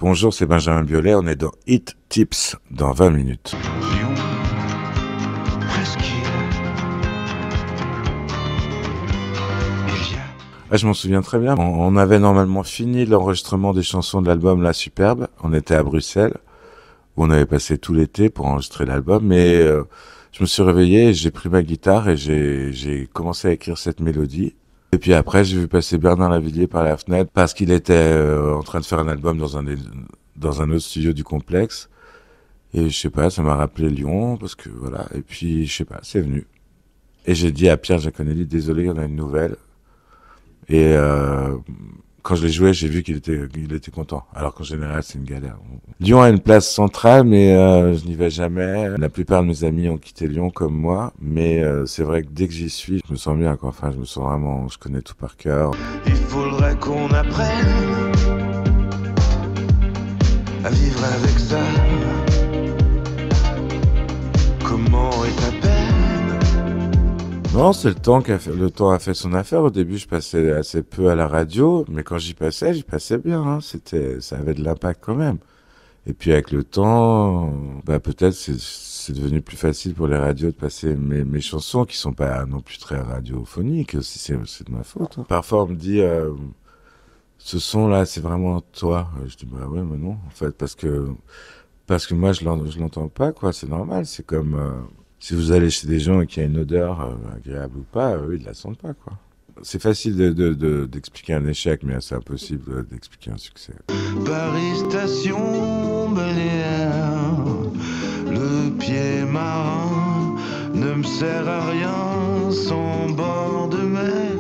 Bonjour, c'est Benjamin Biolay, on est dans Hit Tips dans 20 minutes. Lyon, presqu'île. Je m'en souviens très bien. On avait normalement fini l'enregistrement des chansons de l'album La Superbe. On était à Bruxelles, où on avait passé tout l'été pour enregistrer l'album. Mais je me suis réveillé, j'ai pris ma guitare et j'ai commencé à écrire cette mélodie. Et puis après, j'ai vu passer Bernard Lavilliers par la fenêtre parce qu'il était en train de faire un album dans un autre studio du complexe. Et je sais pas, ça m'a rappelé Lyon, parce que voilà. Et puis, je sais pas, c'est venu. Et j'ai dit à Pierre Giaconelli, désolé, on a une nouvelle. Et quand je l'ai joué, j'ai vu qu'il était content. Alors qu'en général, c'est une galère. Lyon a une place centrale, mais je n'y vais jamais. La plupart de mes amis ont quitté Lyon comme moi, mais c'est vrai que dès que j'y suis, je me sens bien, quoi. Enfin, je me sens vraiment, je connais tout par cœur. Il faudrait qu'on apprenne à vivre avec ça. Comment est ta peine? Non, c'est le temps le temps a fait son affaire. Au début, je passais assez peu à la radio, mais quand j'y passais bien, hein. Ça avait de l'impact quand même. Et puis avec le temps, peut-être c'est devenu plus facile pour les radios de passer mes chansons qui sont pas non plus très radiophoniques. Aussi, c'est de ma faute, hein. Parfois, on me dit, ce son-là, c'est vraiment toi. Je dis, bah ouais, mais non, en fait, parce que moi, je l'entends pas, quoi. C'est normal. C'est comme, si vous allez chez des gens et qu'il y a une odeur agréable ou pas, eux, ils la sentent pas, quoi. C'est facile d'expliquer un échec, mais c'est impossible d'expliquer un succès. Paris station balnéaire, le pied marin ne me sert à rien sans bord de mer,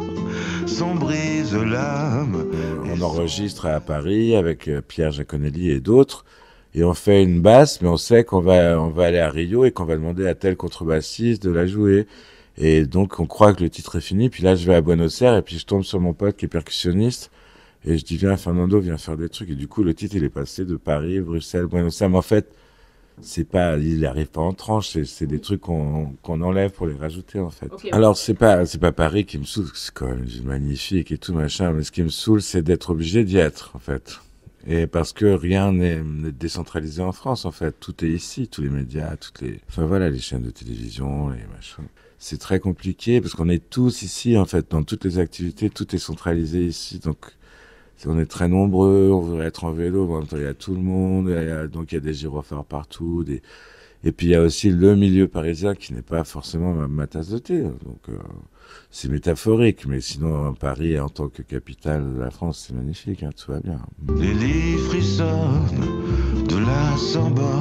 sans brise l'âme. On enregistre à Paris avec Pierre Giaconelli et d'autres. Et on fait une basse, mais on sait qu'on va aller à Rio et qu'on va demander à tel contrebassiste de la jouer. Et donc, on croit que le titre est fini. Puis là, je vais à Buenos Aires et puis je tombe sur mon pote qui est percussionniste. Et je dis, viens, Fernando, viens faire des trucs. Et du coup, le titre, il est passé de Paris, Bruxelles, Buenos Aires. Mais en fait, il arrive pas en tranche. C'est des trucs qu'on enlève pour les rajouter, en fait. Okay. Alors, c'est pas Paris qui me saoule. C'est quand même magnifique et tout, machin. Mais ce qui me saoule, c'est d'être obligé d'y être, en fait. Et parce que rien n'est décentralisé en France, en fait. Tout est ici, tous les médias, enfin voilà, les chaînes de télévision, les machins. C'est très compliqué parce qu'on est tous ici, en fait, dans toutes les activités, tout est centralisé ici. Donc, on est très nombreux, on veut être en vélo, en même temps, il y a tout le monde, donc il y a des gyrophares partout, et puis il y a aussi le milieu parisien qui n'est pas forcément ma tasse de thé. Donc, c'est métaphorique, mais sinon, Paris, en tant que capitale de la France, c'est magnifique, hein, tout va bien. Les lits frissonnent de la samba.